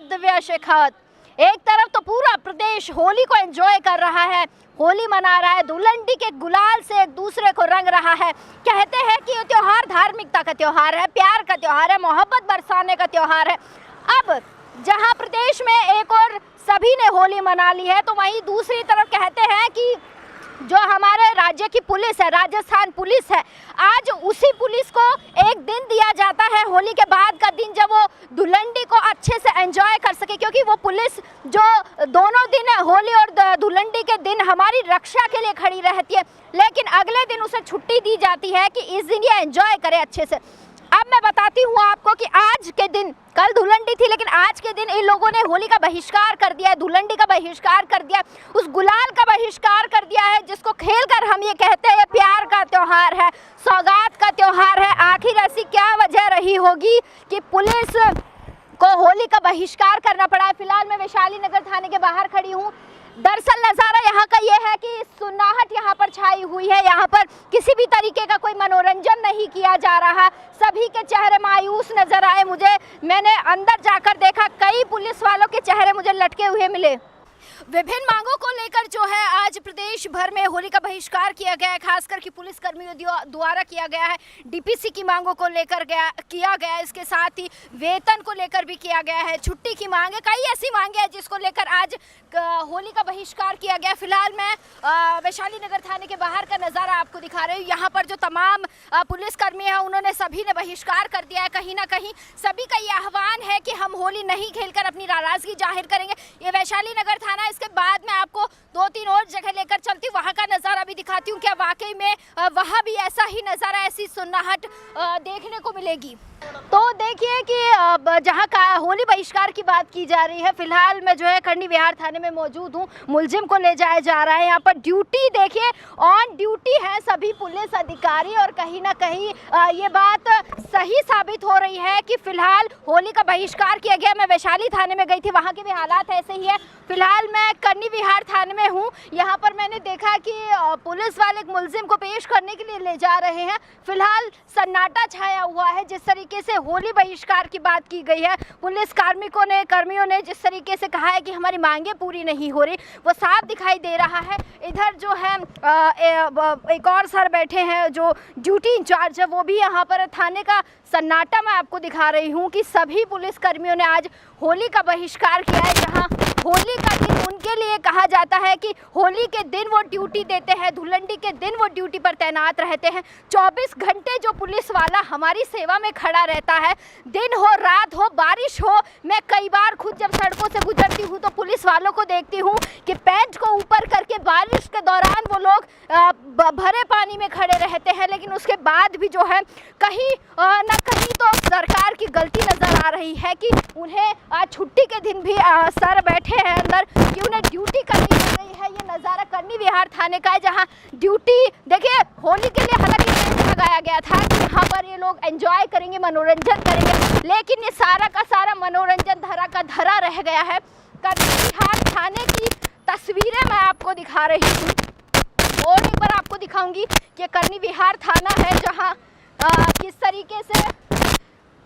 दिव्या शेखावत। एक तरफ तो पूरा प्रदेश होली को एंजॉय कर रहा है, होली मना रहा है, धुलंडी के गुलाल से एक दूसरे को रंग रहा है। कहते हैं कि ये त्योहार धार्मिकता का त्योहार है, प्यार का त्योहार है, मोहब्बत बरसाने का त्योहार है। अब जहां प्रदेश में एक और सभी ने होली मना ली है, तो वहीं दूसरी तरफ कहते हैं कि जो हमारे राज्य की पुलिस है, राजस्थान पुलिस है, आज उसी पुलिस को एक दिन दिया जाता है होली के बाद का दिन, जब वो धुलंडी को अच्छे से एंजॉय कर सके। क्योंकि वो पुलिस जो दोनों दिन होली और धुलंडी के दिन हमारी रक्षा के लिए खड़ी रहती है, लेकिन अगले दिन उसे छुट्टी दी जाती है कि इस दिन ये एंजॉय करे अच्छे से। अब मैं बताती हूँ आपको कि आज के दिन, कल धुलंडी थी लेकिन आज के दिन इन लोगों ने होली का बहिष्कार कर दिया है, धुलंडी का बहिष्कार कर दिया, उस गुलाल का बहिष्कार कर दिया है जिसको खेलकर हम ये कहते हैं प्यार का त्योहार है, सौगात का त्योहार है। आखिर ऐसी क्या वजह रही होगी कि पुलिस को होली का बहिष्कार करना पड़ा है। फिलहाल मैं वैशाली नगर थाने के बाहर खड़ी हूँ। दरअसल नज़ारा यहाँ का ये है कि सुन्नाहट यहाँ पर छाई हुई है, यहाँ पर किसी भी तरीके का कोई मनोरंजन नहीं किया जा रहा, सभी के चेहरे मायूस नजर आए मुझे। मैंने अंदर जाकर देखा, कई पुलिस वालों के चेहरे मुझे लटके हुए मिले। विभिन्न मांगों को लेकर जो है आज प्रदेश भर में होली का बहिष्कार किया गया है, खासकर कि पुलिस कर्मियों द्वारा किया गया है। डीपीसी की मांगों को लेकर किया गया है, इसके साथ ही वेतन को लेकर भी किया गया है, छुट्टी की मांग है, कई ऐसी मांगे हैं जिसको लेकर आज होली का बहिष्कार किया गया। फिलहाल मैं वैशाली नगर थाने के बाहर का नज़ारा आपको दिखा रही हूँ। यहाँ पर जो तमाम पुलिसकर्मी हैं उन्होंने सभी ने बहिष्कार कर दिया है। कहीं ना कहीं सभी का ये आह्वान है कि हम होली नहीं खेलकर अपनी नाराज़गी जाहिर करेंगे। ये वैशाली नगर थाना, इसके बाद में आपको 2-3 और जगह लेकर चलती हूँ, वहाँ का नज़ारा भी दिखाती हूँ। क्या वाकई में वहाँ भी ऐसा ही नज़ारा, ऐसी सुन्नाहट देखने को मिलेगी? तो देखिए कि जहाँ का होली बहिष्कार की बात की जा रही है, फिलहाल मैं जो है कर्णी विहार थाने में मौजूद हूँ। मुलजिम को ले जाया जा रहा है, यहाँ पर ड्यूटी देखिए ऑन ड्यूटी है सभी पुलिस अधिकारी, और कहीं ना कहीं ये बात सही साबित हो रही है कि फिलहाल होली का बहिष्कार किया गया। मैं वैशाली थाने में गई थी, वहाँ के भी हालात ऐसे ही है। फिलहाल मैं कर्णी विहार थाने में हूँ। यहाँ पर मैंने देखा कि पुलिस वाले एक मुलजिम को पेश करने के लिए ले जा रहे हैं। फिलहाल सन्नाटा छाया हुआ है। जिस तरीके से होली बहिष्कार की बात की गई है, पुलिस कर्मियों ने जिस तरीके से कहा है कि हमारी मांगें पूरी नहीं हो रही, वो साफ दिखाई दे रहा है। इधर जो है एक और सर बैठे हैं जो ड्यूटी इंचार्ज है, वो भी यहाँ पर थाने का सन्नाटा मैं आपको दिखा रही हूँ कि सभी पुलिस कर्मियों ने आज होली का बहिष्कार किया है। जहाँ होली का दिन उनके लिए कहा जाता है कि होली के दिन वो ड्यूटी देते हैं, धुलंडी के दिन वो ड्यूटी पर तैनात रहते हैं। 24 घंटे जो पुलिस वाला हमारी सेवा में खड़ा रहता है, दिन हो रात हो बारिश हो। मैं कई बार खुद जब सड़कों से गुजरती हूँ तो पुलिस वालों को देखती हूँ कि पैंट को ऊपर करके बारिश के दौरान वो लोग भरे पानी में खड़े रहते हैं, लेकिन उसके बाद भी जो है कहीं ना कहीं तो सरकार की गलती नज़र आ रही है कि उन्हें आज छुट्टी के दिन भी सर बैठे हैं अंदर कि उन्हें ड्यूटी करनी पड़ रही है। ये नज़ारा कर्णी विहार थाने का है, जहाँ ड्यूटी देखिए होली के लिए हालांकि लगाया गया था कि यहाँ पर ये लोग एंजॉय करेंगे, मनोरंजन करेंगे, लेकिन ये सारा का सारा मनोरंजन धरा का धरा रह गया है। कर्णी विहार थाने की तस्वीरें मैं आपको दिखा रही हूँ, और एक बार आपको दिखाऊंगी कि कर्णी विहार थाना है जहाँ किस तरीके से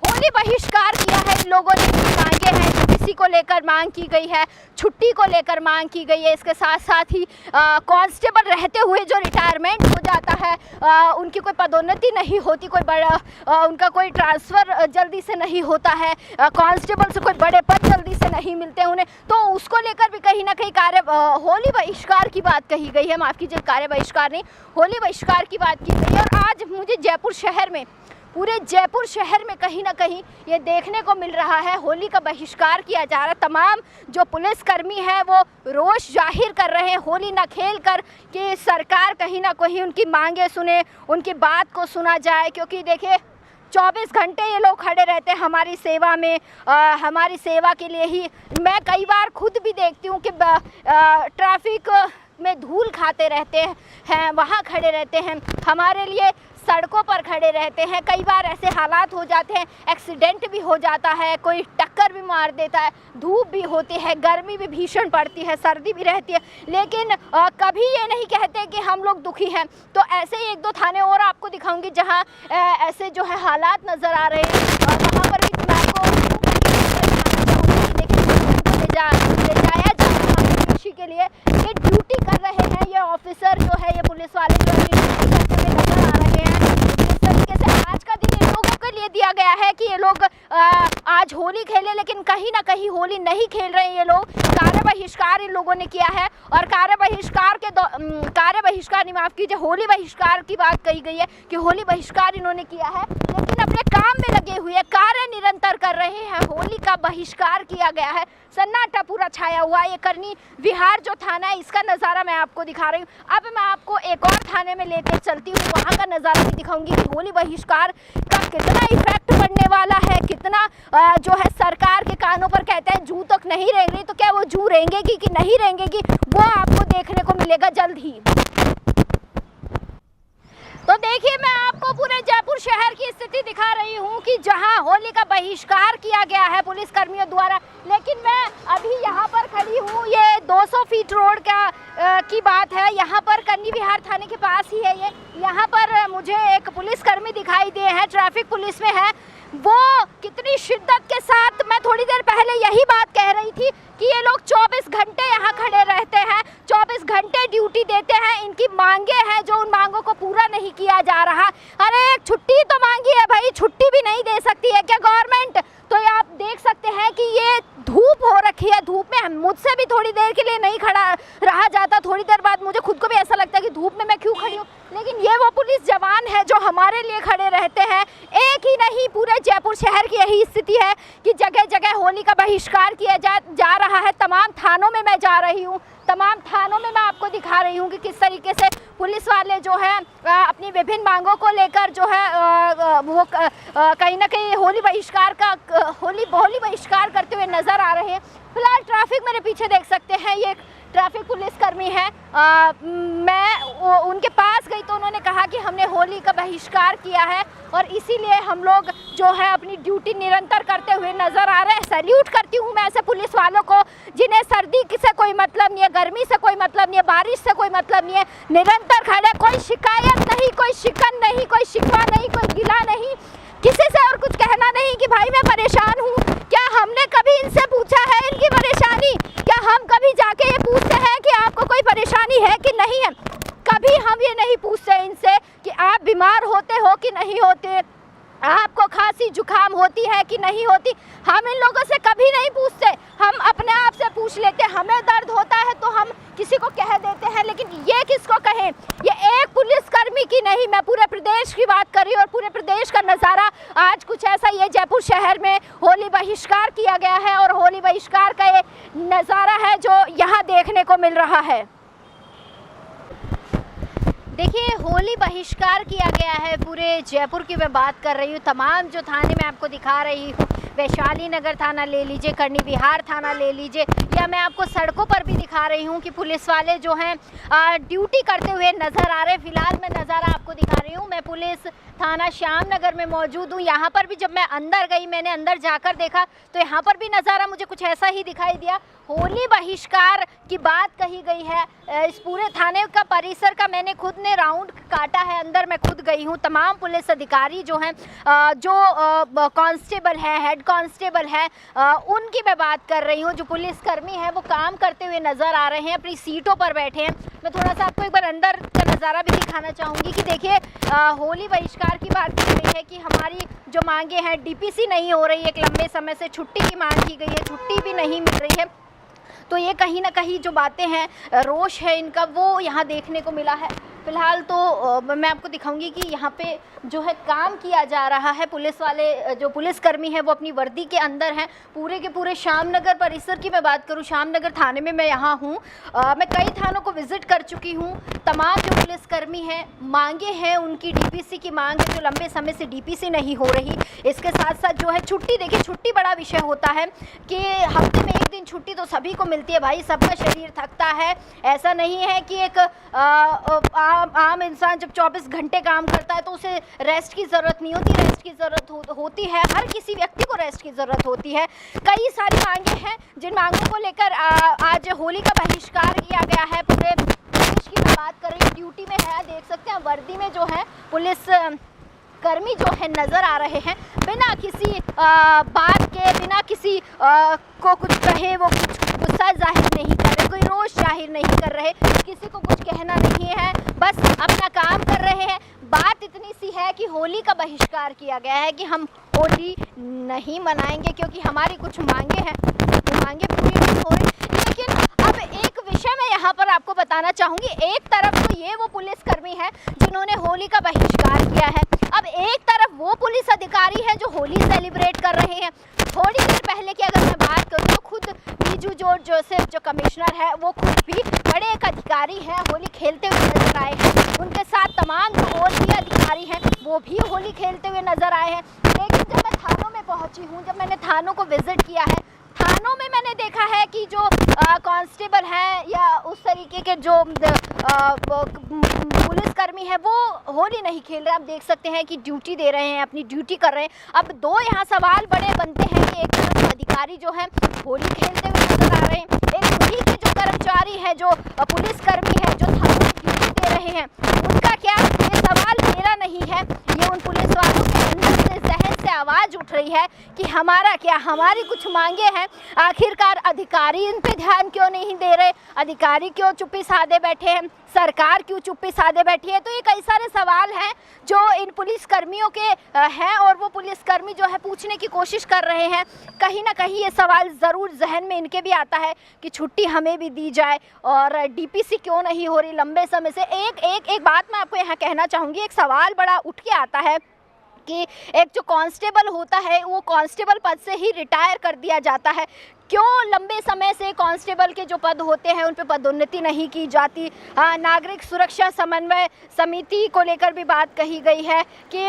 होली बहिष्कार किया है इन लोगों ने। मांगे हैं, किसी को लेकर मांग की गई है, छुट्टी को लेकर मांग की गई है। इसके साथ साथ ही कांस्टेबल रहते हुए जो रिटायरमेंट हो जाता है, उनकी कोई पदोन्नति नहीं होती, कोई बड़ा उनका कोई ट्रांसफ़र जल्दी से नहीं होता है, कांस्टेबल से कोई बड़े पद जल्दी से नहीं मिलते उन्हें, तो उसको लेकर भी कहीं ना कहीं होली बहिष्कार की बात कही गई है। माफ़ कीजिए, कार्य बहिष्कार नहीं, होली बहिष्कार की बात की गई है। और आज मुझे जयपुर शहर में, पूरे जयपुर शहर में कहीं ना कहीं ये देखने को मिल रहा है, होली का बहिष्कार किया जा रहा है। तमाम जो पुलिसकर्मी हैं वो रोष जाहिर कर रहे हैं होली ना खेल कर, कि सरकार कहीं ना कहीं उनकी मांगे सुने, उनकी बात को सुना जाए। क्योंकि देखिए 24 घंटे ये लोग खड़े रहते हैं हमारी सेवा में, हमारी सेवा के लिए ही। मैं कई बार खुद भी देखती हूँ कि ट्रैफिक में धूल खाते रहते हैं, वहाँ खड़े रहते हैं, हमारे लिए सड़कों पर खड़े रहते हैं। कई बार ऐसे हालात हो जाते हैं, एक्सीडेंट भी हो जाता है, कोई टक्कर भी मार देता है, धूप भी होती है, गर्मी भी भीषण पड़ती है, सर्दी भी रहती है, लेकिन कभी ये नहीं कहते कि हम लोग दुखी हैं। तो ऐसे ही 1-2 थाने और आपको दिखाऊंगी जहां ऐसे जो है हालात नज़र आ रहे हैं। वहाँ पर भी मैं आपको देखिए है कि ये लोग आज होली खेले, लेकिन कहीं ना कहीं होली नहीं खेल रहे हैं ये लोग। कार्य बहिष्कार इन लोगों ने किया है और कार्य बहिष्कार नहीं, माफ कीजिए, होली बहिष्कार की बात कही गई है कि होली बहिष्कार इन्होंने किया है, लेकिन अपने काम में लगे हुए कार्य निरंतर कर रहे हैं। होली का बहिष्कार किया गया है, सन्नाटा पूरा छाया हुआ है। ये करनी विहार जो थाना है इसका नज़ारा मैं आपको दिखा रही हूँ। अब मैं आपको एक और थाने में लेकर चलती हूँ, वहाँ का नज़ारा भी दिखाऊंगी कि होली बहिष्कार का कितना इफेक्ट पड़ने वाला है, कितना जो है सरकार के कानों पर कहते हैं जू तक नहीं रेंगेगी, तो क्या वो जू रेंगेगी कि नहीं रेंगेगी वो आपको देखने को मिलेगा जल्द ही। तो देखिए, मैं आपको पूरे जयपुर शहर की स्थिति दिखा रही हूँ कि जहाँ होली का बहिष्कार किया गया है पुलिस कर्मियों द्वारा, लेकिन मैं अभी यहाँ पर खड़ी हूँ। ये 200 फीट रोड की बात है, यहाँ पर कन्नी विहार थाने के पास ही है ये। यहाँ पर मुझे एक पुलिसकर्मी दिखाई दे हैं, ट्रैफिक पुलिस में है। वो कितनी शिद्दत के साथ, मैं थोड़ी देर पहले यही बात कह रही थी कि ये लोग 24 घंटे यहाँ खड़े रहते हैं, 24 घंटे ड्यूटी देते हैं। इनकी मांगे हैं जो उन मांगों को पूरा नहीं किया जा रहा। अरे एक छुट्टी तो मांगी है भाई, छुट्टी भी नहीं दे सकती है क्या गवर्नमेंट? तो ये आप देख सकते हैं कि ये धूप हो रखी है, धूप में मुझसे भी थोड़ी देर के लिए नहीं खड़ा रहा जाता। थोड़ी देर बाद मुझे खुद को भी ऐसा लगता है कि धूप में मैं क्यों खड़ी हूँ, लेकिन ये वो पुलिस जवान है जो हमारे लिए खड़े रहते हैं। एक ही नहीं, पूरे जयपुर शहर की यही स्थिति है कि जगह जगह होली का बहिष्कार किया जा रहा है। तमाम थानों में मैं जा रही हूँ, तमाम थानों में मैं आपको दिखा रही हूँ कि किस तरीके से पुलिस वाले जो है अपनी विभिन्न मांगों को लेकर जो है वो कहीं ना कहीं होली बहिष्कार करते हुए नजर आ रहे हैं। फिलहाल ट्रैफिक मेरे पीछे देख सकते हैं, ये ट्रैफिक पुलिसकर्मी है। मैं उनके पास गई तो उन्होंने कहा कि हमने होली का बहिष्कार किया है और इसीलिए हम लोग जो है अपनी ड्यूटी निरंतर करते हुए नज़र आ रहे हैं। सैल्यूट करती हूँ मैं ऐसे पुलिस वालों को जिन्हें सर्दी से कोई मतलब नहीं है, गर्मी से कोई मतलब नहीं है, बारिश से कोई मतलब नहीं है, निरंतर खड़े, कोई शिकायत नहीं, कोई शिकन नहीं, कोई शिकवा नहीं, कोई गिला नहीं, किसी से और कुछ कहना नहीं कि भाई मैं परेशान हूँ। क्या हमने कभी इनसे पूछा है इनकी परेशानी? क्या हम कभी जाके ये पूछते हैं कि आपको कोई परेशानी है कि नहीं है? कभी हम ये नहीं पूछते इनसे कि आप बीमार होते हो कि नहीं होते, आपको खांसी जुकाम होती है कि नहीं होती। हम इन लोगों से कभी नहीं पूछते, हम अपने आप से पूछ लेते। हमें दर्द होता है तो हम किसी को कह देते हैं, लेकिन ये किसको कहें? ये एक पुलिसकर्मी की नहीं, मैं पूरे प्रदेश की बात कर रही हूँ और पूरे प्रदेश का नज़ारा आज कुछ ऐसा ही है। जयपुर शहर में होली बहिष्कार किया गया है और होली बहिष्कार का ये नज़ारा है जो यहाँ देखने को मिल रहा है। देखिए, होली बहिष्कार किया गया है पूरे जयपुर की मैं बात कर रही हूँ। तमाम जो थाने मैं आपको दिखा रही हूँ, वैशाली नगर थाना ले लीजिए, कर्णी विहार थाना ले लीजिए, या मैं आपको सड़कों पर भी दिखा रही हूँ कि पुलिस वाले जो हैं ड्यूटी करते हुए नज़र आ रहे हैं। फिलहाल मैं नज़ारा आपको दिखा रही हूँ, मैं पुलिस थाना श्याम नगर में मौजूद हूँ। यहाँ पर भी जब मैं अंदर गई, मैंने अंदर जाकर देखा तो यहाँ पर भी नज़ारा मुझे कुछ ऐसा ही दिखाई दिया। होली बहिष्कार की बात कही गई है। इस पूरे थाने का परिसर का मैंने खुद ने राउंड काटा है, अंदर मैं खुद गई हूँ। तमाम पुलिस अधिकारी जो हैं, जो कांस्टेबल है, हेड कांस्टेबल है, उनकी मैं बात कर रही हूँ। जो पुलिसकर्मी हैं वो काम करते हुए नज़र आ रहे हैं, अपनी सीटों पर बैठे हैं। मैं थोड़ा सा आपको एक बार अंदर का नज़ारा भी दिखाना चाहूँगी कि देखिए, होली बहिष्कार की बात की गई है कि हमारी जो मांगे हैं, डीपीसी नहीं हो रही है, एक लंबे समय से छुट्टी की मांग की गई है, छुट्टी भी नहीं मिल रही है। तो ये कहीं ना कहीं जो बातें हैं, रोष है इनका, वो यहाँ देखने को मिला है। फ़िलहाल तो मैं आपको दिखाऊंगी कि यहाँ पे जो है काम किया जा रहा है। पुलिस वाले जो पुलिसकर्मी हैं वो अपनी वर्दी के अंदर हैं। पूरे के पूरे श्यामनगर परिसर की मैं बात करूँ, श्यामनगर थाने में मैं यहाँ हूँ। मैं कई थानों को विज़िट कर चुकी हूँ। तमाम जो पुलिसकर्मी हैं, मांगे हैं उनकी, डीपीसी की मांग है, जो लंबे समय से डीपीसी नहीं हो रही। इसके साथ साथ जो है छुट्टी, देखिए छुट्टी बड़ा विषय होता है कि हफ्ते में एक दिन छुट्टी तो सभी को मिलती है भाई, सबका शरीर थकता है। ऐसा नहीं है कि एक आम इंसान जब 24 घंटे काम करता है तो उसे रेस्ट की ज़रूरत नहीं होती, रेस्ट की ज़रूरत होती है। हर किसी व्यक्ति को रेस्ट की ज़रूरत होती है। कई सारी मांगे हैं जिन मांगों को लेकर आज होली का बहिष्कार किया गया है। पूरे प्रदेश की मैं बात कर रही हूँ, ड्यूटी में है, देख सकते हैं वर्दी में जो है पुलिस कर्मी जो है नज़र आ रहे हैं। बिना किसी बात के, बिना किसी को कुछ कहे वो कुछ गुस्सा जाहिर नहीं कर रहे, कोई रोष जाहिर नहीं कर रहे, किसी को कुछ कहना नहीं है, बस अपना काम कर रहे हैं। बात इतनी सी है कि होली का बहिष्कार किया गया है कि हम होली नहीं मनाएंगे क्योंकि हमारी कुछ मांगे हैं, वो मांगे पूरी नहीं हो रही। लेकिन अब एक विषय मैं यहाँ पर आपको बताना चाहूँगी, एक तरफ तो ये वो पुलिसकर्मी हैं जिन्होंने होली का बहिष्कार किया है, अब एक तरफ वो पुलिस अधिकारी हैं जो होली सेलिब्रेट कर रहे हैं। थोड़ी देर पहले की अगर मैं बात करूँ तो खुद बीजू जॉर्ज जोसेफ जो कमिश्नर है वो खुद भी बड़े एक अधिकारी हैं, होली खेलते हुए नजर आए हैं। उनके साथ तमाम जो और भी अधिकारी हैं वो भी होली खेलते हुए नजर आए हैं। लेकिन जब मैं थानों में पहुंची हूं, जब मैंने थानों को विजिट किया है, थानों में मैंने देखा है कि जो कांस्टेबल हैं या उस तरीके के जो पुलिसकर्मी हैं वो होली नहीं खेल रहे। आप देख सकते हैं कि ड्यूटी दे रहे हैं, अपनी ड्यूटी कर रहे हैं। अब दो यहाँ सवाल बड़े बनते हैं कि एक तरफ अधिकारी जो है होली खेलते हुए नजर आ रहे हैं, एक होली के जो कर्मचारी हैं, जो पुलिसकर्मी हैं, जो थानों में ड्यूटी दे रहे हैं, उनका क्या? ये सवाल मेरा नहीं है, ये उन पुलिस वालों के अंदर से, जहन से आवाज़ उठ रही है कि हमारा क्या, हमारी कुछ मांगे हैं। आखिरकार अधिकारी इन पे ध्यान क्यों नहीं दे रहे? अधिकारी क्यों चुप्पी साधे बैठे हैं? सरकार क्यों चुप्पी साधे बैठी है? तो ये कई सारे सवाल हैं जो इन पुलिसकर्मियों के हैं और वो पुलिसकर्मी जो है पूछने की कोशिश कर रहे हैं। कहीं ना कहीं ये सवाल ज़रूर जहन में इनके भी आता है कि छुट्टी हमें भी दी जाए और डीपीसी क्यों नहीं हो रही लंबे समय से। एक बात मैं आपको यहाँ कहना चाहूँगी, एक सवाल बड़ा उठ के आता है कि एक जो कांस्टेबल होता है वो कांस्टेबल पद से ही रिटायर कर दिया जाता है, क्यों लंबे समय से कांस्टेबल के जो पद होते हैं उन पे पदोन्नति नहीं की जाती? नागरिक सुरक्षा समन्वय समिति को लेकर भी बात कही गई है कि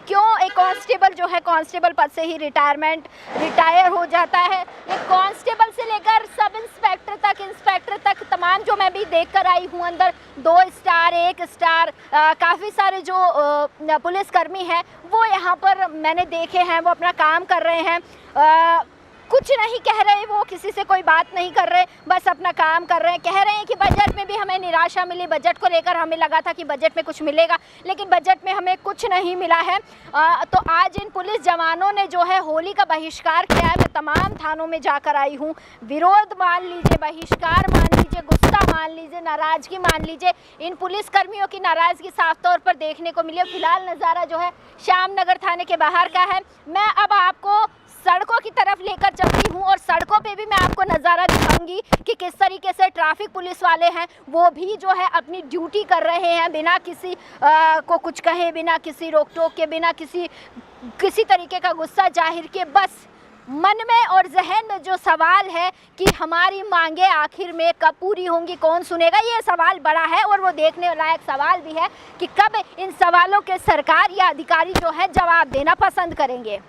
क्यों एक कांस्टेबल जो है कांस्टेबल पद से ही रिटायर हो जाता है। एक कांस्टेबल से लेकर सब इंस्पेक्टर तक, इंस्पेक्टर तक तमाम जो मैं भी देख कर आई हूँ अंदर 2 स्टार 1 स्टार काफ़ी सारे जो पुलिसकर्मी हैं वो यहाँ पर मैंने देखे हैं, वो अपना काम कर रहे हैं। कुछ नहीं कह रहे, वो किसी से कोई बात नहीं कर रहे, बस अपना काम कर रहे हैं। कह रहे हैं कि बजट में भी हमें निराशा मिली, बजट को लेकर हमें लगा था कि बजट में कुछ मिलेगा, लेकिन बजट में हमें कुछ नहीं मिला है। तो आज इन पुलिस जवानों ने जो है होली का बहिष्कार किया है। मैं तमाम थानों में जाकर आई हूँ, विरोध मान लीजिए, बहिष्कार मान लीजिए, गुस्सा मान लीजिए, नाराज़गी मान लीजिए, इन पुलिसकर्मियों की नाराज़गी साफ तौर पर देखने को मिली। फिलहाल नज़ारा जो है श्यामनगर थाने के बाहर का है। मैं अब आपको सड़कों की तरफ लेकर चलती हूँ और सड़कों पे भी मैं आपको नज़ारा दिखाऊंगी कि किस तरीके से ट्रैफिक पुलिस वाले हैं वो भी जो है अपनी ड्यूटी कर रहे हैं, बिना किसी को कुछ कहे, बिना किसी रोक टोक के, बिना किसी तरीके का गुस्सा जाहिर किए। बस मन में और जहन में जो सवाल है कि हमारी मांगे आखिर में कब पूरी होंगी, कौन सुनेगा, ये सवाल बड़ा है और वो देखने लायक सवाल भी है कि कब इन सवालों के सरकार या अधिकारी जो है जवाब देना पसंद करेंगे।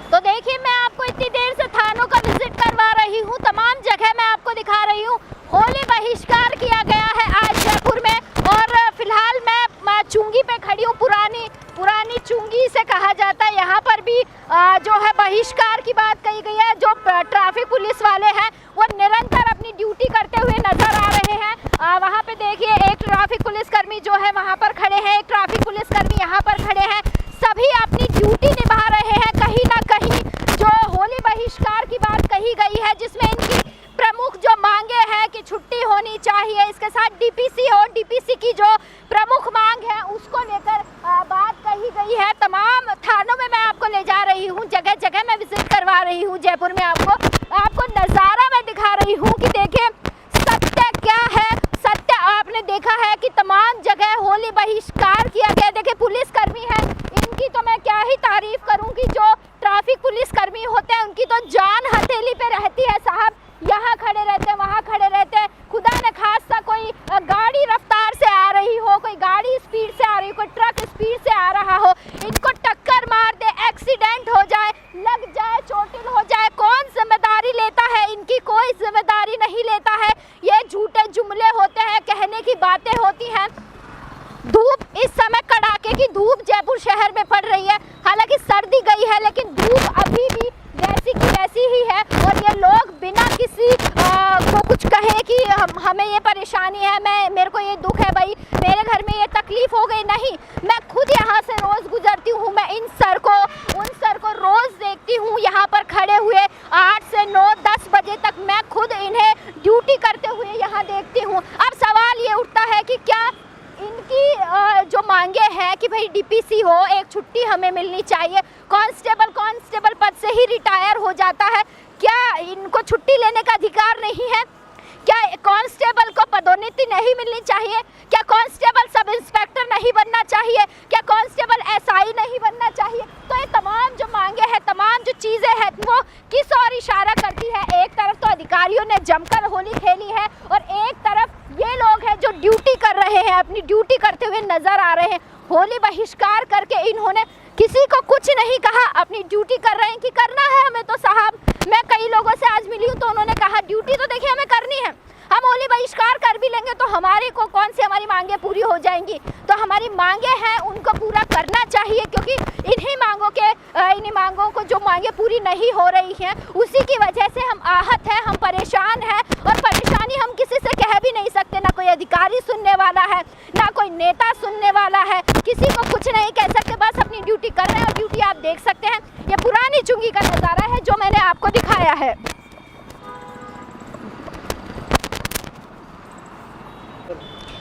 तो देखिए, मैं आपको इतनी देर से थानों का विजिट करवा रही हूँ, तमाम जगह मैं आपको दिखा रही हूँ। होली बहिष्कार किया गया है आज जयपुर में और फिलहाल मैं चुंगी पे खड़ी हूँ, पुरानी चुंगी से कहा जाता है। यहाँ पर भी जो है बहिष्कार की बात कही गई है। जो ट्रैफिक पुलिस वाले हैं वो निरंतर अपनी ड्यूटी करते हुए नजर आ रहे हैं। वहाँ पे देखिए, एक ट्रैफिक पुलिसकर्मी जो है वहाँ पर खड़े हैं, एक ट्रैफिक पुलिसकर्मी यहाँ पर खड़े हैं, सभी अपनी ड्यूटी निभा रहे हैं। कहीं ना कहीं जो होली बहिष्कार की बात कही गई है जिसमें इनकी प्रमुख जो मांगे हैं कि छुट्टी होनी चाहिए, इसके साथ डीपीसी हो, डीपीसी की जो प्रमुख मांग है उसको लेकर बात कही गई है। तमाम थानों में मैं आपको ले जा रही हूँ, जगह जगह मैं विजिट करवा रही हूँ जयपुर में। आपको नज़ारा मैं दिखा रही हूँ कि देखिए सत्य क्या है। सत्य आपने देखा है कि तमाम जगह होली बहिष्कार किया गया। देखिए पुलिसकर्मी हैं, इनकी तो मैं क्या ही तारीफ करूं कि जो ट्रैफिक पुलिसकर्मी होते हैं उनकी तो जान हथेली पे रहती है साहब। यहाँ खड़े रहते हैं, वहाँ खड़े रहते हैं, खुदा न खास्ता कोई गाड़ी रफ्तार से आ रही हो, कोई गाड़ी स्पीड से आ रही हो, कोई ट्रक स्पीड से आ रहा हो, इनको टक्कर मार दे, एक्सीडेंट हो जाए, लग जाए, चोटिल हो जाए, कौन जिम्मेदारी लेता है? इनकी कोई जिम्मेदारी नहीं लेता है। ये झूठे जुमले होते हैं, कहने की बातें होती हैं। धूप इस समय कड़ाके की धूप जयपुर शहर में पड़ रही है, हालांकि सर्दी गई है लेकिन धूप अभी भी वैसी की वैसी ही है और ये लोग बिना किसी एक छुट्टी हमें मिलनी चाहिए। कांस्टेबल पद से ही रिटायर हो जाता है, क्या इनको छुट्टी लेने का अधिकार नहीं है? क्या कांस्टेबल को पदोन्नति नहीं मिलनी चाहिए? क्या कांस्टेबल सब इंस्पेक्टर नहीं बनना चाहिए? क्या कांस्टेबल एसआई नहीं बनना चाहिए? तो ये तमाम जो मांगे हैं, तमाम जो चीज़ें हैं, वो किस ओर इशारा करती है? एक तरफ तो अधिकारियों ने जमकर होली खेली है और एक तरफ ये लोग हैं जो ड्यूटी कर रहे हैं, अपनी ड्यूटी करते हुए नजर आ रहे हैं। होली बहिष्कार करके इन्होंने किसी को कुछ नहीं कहा, अपनी ड्यूटी कर रहे हैं कि करना है हमें। तो साहब, मैं कई लोगों से आज मिली हूँ तो उन्होंने कहा ड्यूटी तो देखिए हमें करनी है, हम होली बहिष्कार कर भी लेंगे तो हमारी को कौन सी हमारी मांगे पूरी हो जाएंगी। तो हमारी मांगे हैं उनको पूरा करना चाहिए, क्योंकि इन्हीं मांगों को जो मांगे पूरी नहीं हो रही हैं उसी की वजह से हम आहत हैं, हम परेशान हैं। और परेशानी हम किसी से कह भी नहीं सकते, ना कोई अधिकारी सुनने वाला है, ना कोई नेता सुनने वाला है, किसी को कुछ नहीं कह सकते, बस अपनी ड्यूटी कर रहे हैं। और ड्यूटी आप देख सकते हैं, ये पुरानी चुंगी का नज़ारा है जो मैंने आपको दिखाया है।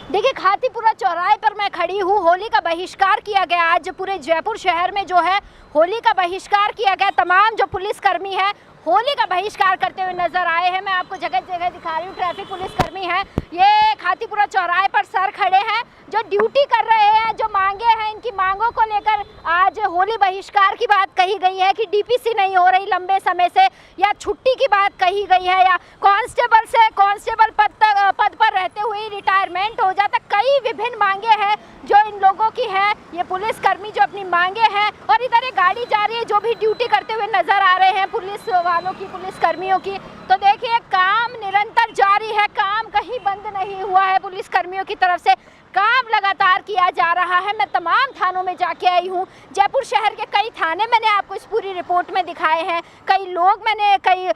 देखिए, खातीपुरा चौराहे पर मैं खड़ी हूँ। होली का बहिष्कार किया गया आज पूरे जयपुर शहर में, जो है होली का बहिष्कार किया गया। तमाम जो पुलिसकर्मी है होली का बहिष्कार करते हुए नजर आए हैं। मैं आपको जगह जगह दिखा रही हूँ, ट्रैफिक पुलिसकर्मी हैं, ये खातीपुरा चौराहे पर सर खड़े हैं, जो ड्यूटी कर रहे हैं, जो मांगे हैं, इनकी मांगों को लेकर आज होली बहिष्कार की बात कही गई है कि डीपीसी नहीं हो रही लंबे समय से, या छुट्टी की बात कही गई है, या कांस्टेबल से कांस्टेबल पद पर रहते हुए रिटायरमेंट हो जाता। कई विभिन्न मांगे हैं जो इन लोगों की है, ये पुलिसकर्मी जो अपनी मांगे हैं। और इधर एक गाड़ी जा रही है जो भी ड्यूटी करते हुए नजर आ रहे हैं पुलिस वालों की, पुलिसकर्मियों की। तो देखिए, काम निरंतर जारी है, काम कहीं बंद नहीं हुआ है। पुलिसकर्मियों की तरफ से काम लगातार किया जा रहा है। मैं तमाम थानों में जाके आई हूँ, जयपुर शहर के कई थाने मैंने आपको इस पूरी रिपोर्ट में दिखाए हैं, कई लोग मैंने, कई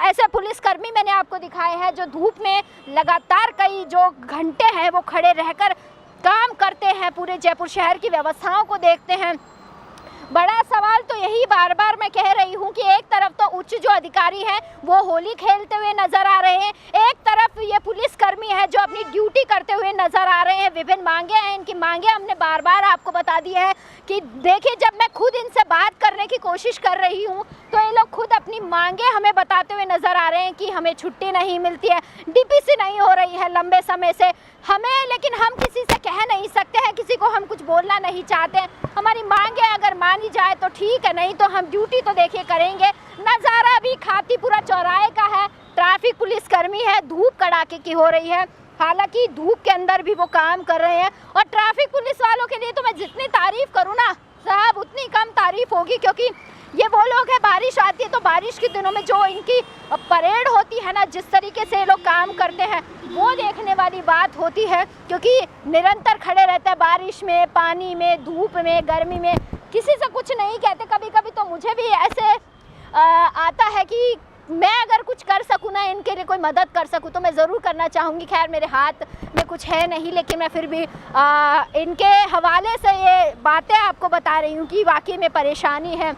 ऐसे पुलिसकर्मी मैंने आपको दिखाए हैं जो धूप में लगातार कई जो घंटे हैं वो खड़े रहकर काम करते हैं, पूरे जयपुर शहर की व्यवस्थाओं को देखते हैं। बड़ा सवाल तो यही बार बार मैं कह रही हूँ कि एक तरफ तो उच्च जो अधिकारी हैं वो होली खेलते हुए नजर आ रहे हैं, एक तरफ ये पुलिसकर्मी है जो अपनी ड्यूटी करते हुए नजर आ रहे हैं। विभिन्न मांगे हैं, इनकी मांगे हमने बार बार आपको बता दी है कि देखिए, जब मैं खुद इनसे बात करने की कोशिश कर रही हूँ तो ये लोग खुद अपनी मांगे हमें बताते हुए नजर आ रहे हैं कि हमें छुट्टी नहीं मिलती है, डीपीसी नहीं हो रही है लंबे समय से हमें, लेकिन हम किसी से कह नहीं सकते हैं, किसी को हम कुछ बोलना नहीं चाहते। हमारी मांगे अगर मानी जाए तो ठीक है, नहीं तो हम ड्यूटी तो देखिए करेंगे। नज़ारा भी खातीपुरा चौराहे का है, ट्रैफिक पुलिसकर्मी है, धूप कड़ाके की हो रही है, हालांकि धूप के अंदर भी वो काम कर रहे हैं। और ट्रैफिक पुलिस वालों के लिए तो मैं जितनी तारीफ़ करूँ ना साहब उतनी कम तारीफ़ होगी, क्योंकि ये वो लोग हैं, बारिश आती है तो बारिश के दिनों में जो इनकी परेड होती है ना, जिस तरीके से ये लोग काम करते हैं वो देखने वाली बात होती है, क्योंकि निरंतर खड़े रहते हैं बारिश में, पानी में, धूप में, गर्मी में, किसी से कुछ नहीं कहते। कभी कभी तो मुझे भी ऐसे आता है कि मैं अगर कुछ कर सकूँ ना, इनके लिए कोई मदद कर सकूँ तो मैं ज़रूर करना चाहूँगी। खैर मेरे हाथ में कुछ है नहीं, लेकिन मैं फिर भी इनके हवाले से ये बातें आपको बता रही हूँ कि वाकई में परेशानी है।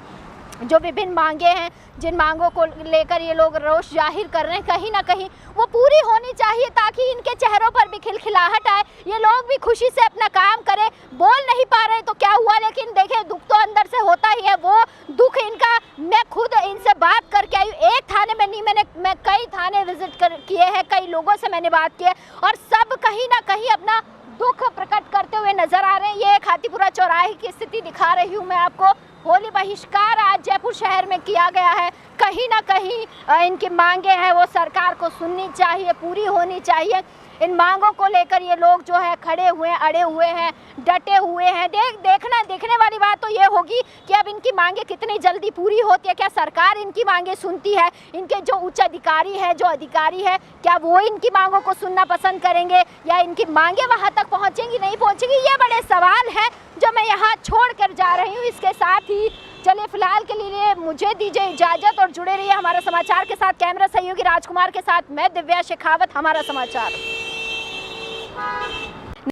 जो विभिन्न मांगे हैं, जिन मांगों को लेकर ये लोग रोष जाहिर कर रहे हैं, कहीं ना कहीं वो पूरी होनी चाहिए ताकि इनके चेहरों पर भी खिलखिलाहट आए, ये लोग भी खुशी से अपना काम करें। बोल नहीं पा रहे तो क्या हुआ, लेकिन देखिए दुख तो अंदर से होता ही है। वो दुख इनका, मैं खुद इनसे बात करके आई, एक थाने में नहीं, मैं कई थाने विजिट किए हैं, कई लोगों से मैंने बात की है और सब कहीं ना कहीं अपना दुख प्रकट करते हुए नजर आ रहे हैं। ये खातीपुरा चौराहे की स्थिति दिखा रही हूँ मैं आपको। होली बहिष्कार आज जयपुर शहर में किया गया है, कहीं ना कहीं इनकी मांगे हैं वो सरकार को सुननी चाहिए, पूरी होनी चाहिए। इन मांगों को लेकर ये लोग जो है खड़े हुए हैं, अड़े हुए हैं, डटे हुए हैं। देखने वाली बात तो ये होगी कि अब इनकी मांगे कितनी जल्दी पूरी होती है, क्या सरकार इनकी मांगे सुनती है, इनके जो उच्च अधिकारी है, जो अधिकारी है, क्या वो इनकी मांगों को सुनना पसंद करेंगे या इनकी मांगे वहाँ तक पहुँचेंगी नहीं पहुँचेंगी, ये बड़े सवाल हैं जो मैं यहाँ छोड़ कर जा रही हूँ। इसके साथ ही चलिए फिलहाल के लिए मुझे दीजिए इजाज़त और जुड़े रहिए हमारा समाचार के साथ। कैमरा सहयोगी राजकुमार के साथ मैं दिव्या शेखावत, हमारा समाचार।